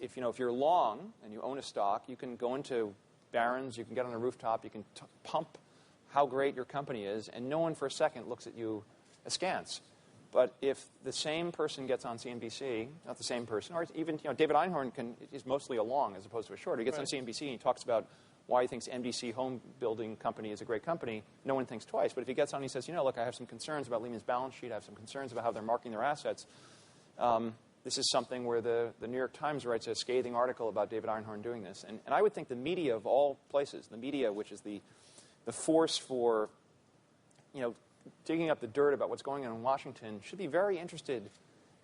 if you're long and you own a stock, you can go into Barron's, you can get on a rooftop, you can pump how great your company is, and no one for a second looks at you askance. But if the same person gets on CNBC, not the same person, or even David Einhorn is mostly a long as opposed to a short. He gets on CNBC and he talks about why he thinks MDC Home Building Company is a great company. No one thinks twice. But if he gets on and he says, look, I have some concerns about Lehman's balance sheet. I have some concerns about how they're marking their assets. This is something where the New York Times writes a scathing article about David Einhorn doing this. And I would think the media of all places, the media, which is the force for, digging up the dirt about what's going on in Washington, should be very interested.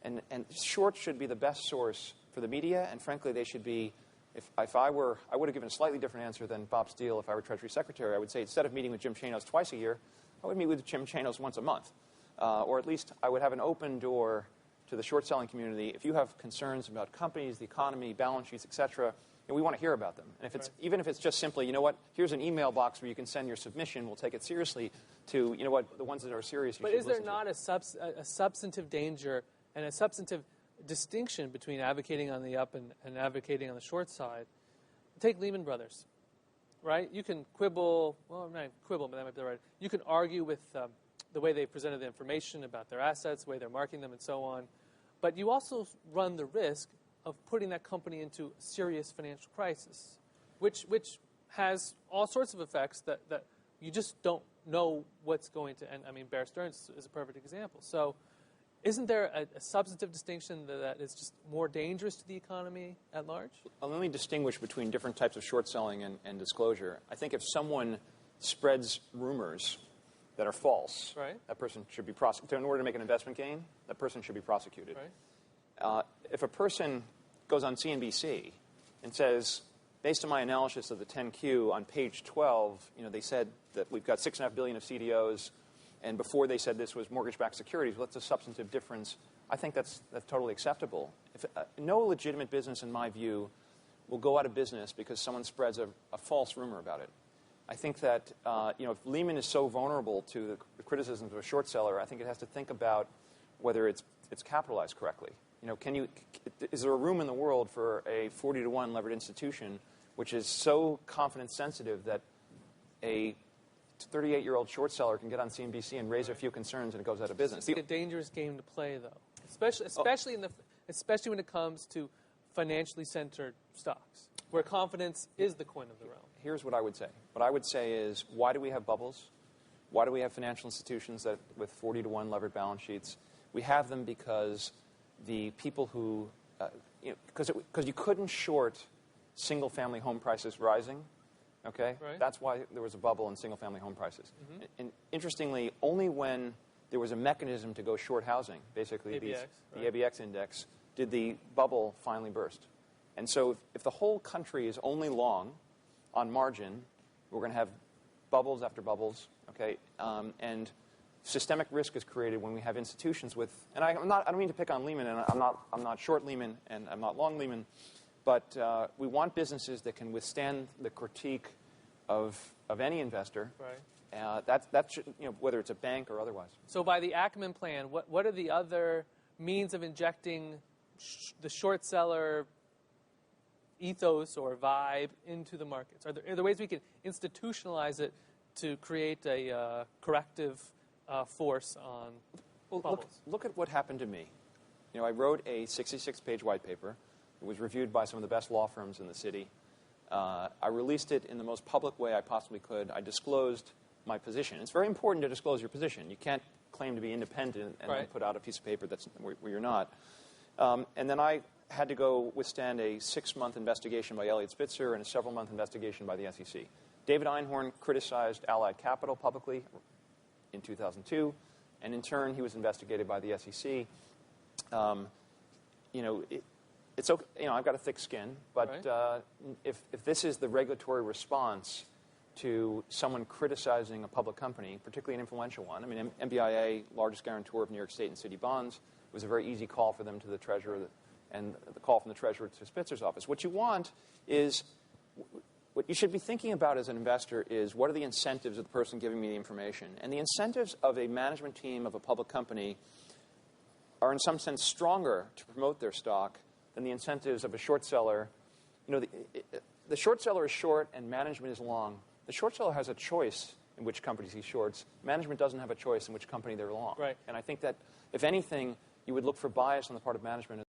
And shorts should be the best source for the media. And frankly, they should be, if I would have given a slightly different answer than Bob Steele if I were Treasury Secretary. I would say instead of meeting with Jim Chanos twice a year, I would meet with Jim Chanos once a month. Or at least I would have an open door to the short-selling community. If you have concerns about companies, the economy, balance sheets, et cetera, we want to hear about them. And if it's even if it's just simply, here's an email box where you can send your submission, we'll take it seriously, to, the ones that are serious you should listen to. But is there not a substantive danger and a substantive distinction between advocating on the up and advocating on the short side? Take Lehman Brothers, right? You can quibble, well, not quibble, but that might be right. You can argue with the way they presented the information about their assets, the way they're marking them, and so on. But you also run the risk of putting that company into serious financial crisis, which has all sorts of effects that you just don't know what's going to end. I mean, Bear Stearns is a perfect example. So isn't there a substantive distinction that is just more dangerous to the economy at large? Well, let me distinguish between different types of short selling and disclosure. I think if someone spreads rumors that are false, that person should be prosecuted. In order to make an investment gain, that person should be prosecuted. Right. If a person goes on CNBC and says, based on my analysis of the 10Q on page 12, they said that we've got $6.5 billion of CDOs, and before they said this was mortgage-backed securities, well, that's a substantive difference. I think that's totally acceptable. No legitimate business, in my view, will go out of business because someone spreads a false rumor about it. I think that if Lehman is so vulnerable to the criticisms of a short seller, I think it has to think about whether it's capitalized correctly. Is there a room in the world for a 40-to-1 levered institution which is so confidence sensitive that a 38-year-old short seller can get on CNBC and raise a few concerns and it goes out of business? It's a dangerous game to play, though, especially when it comes to financially centered stocks, where confidence is the coin of the realm. Here's what I would say. What I would say is, why do we have bubbles? Why do we have financial institutions with 40-to-1 levered balance sheets? We have them because the people who, because you couldn't short single-family home prices rising, okay? Right. That's why there was a bubble in single-family home prices. Mm-hmm. And interestingly, only when there was a mechanism to go short housing, basically ABX, the ABX index, did the bubble finally burst. And so if the whole country is only long on margin, we're going to have bubbles after bubbles, okay? And systemic risk is created when we have institutions with, and I don't mean to pick on Lehman, and I'm not short Lehman, and I'm not long Lehman, but we want businesses that can withstand the critique of any investor. Right. That should, whether it's a bank or otherwise. So by the Ackman plan, what are the other means of injecting the short seller ethos or vibe into the markets? Are there ways we can institutionalize it to create a corrective force on bubbles? Look at what happened to me. I wrote a 66-page white paper. It was reviewed by some of the best law firms in the city. I released it in the most public way I possibly could. I disclosed my position. It's very important to disclose your position. You can't claim to be independent and then put out a piece of paper that's where you're not. And then I had to go withstand a 6-month investigation by Eliot Spitzer and a several-month investigation by the SEC. David Einhorn criticized Allied Capital publicly in 2002, and in turn, he was investigated by the SEC. It's okay. I've got a thick skin, but if this is the regulatory response to someone criticizing a public company, particularly an influential one, I mean, MBIA, largest guarantor of New York State and city bonds, it was a very easy call for them to the treasurer, and the call from the treasurer to Spitzer's office. What you want is, what you should be thinking about as an investor is, what are the incentives of the person giving me the information? And the incentives of a management team of a public company are in some sense stronger to promote their stock than the incentives of a short seller. You know, the short seller is short and management is long. The short seller has a choice in which companies he shorts. Management doesn't have a choice in which company they're long. Right. And I think that, if anything, you would look for bias on the part of management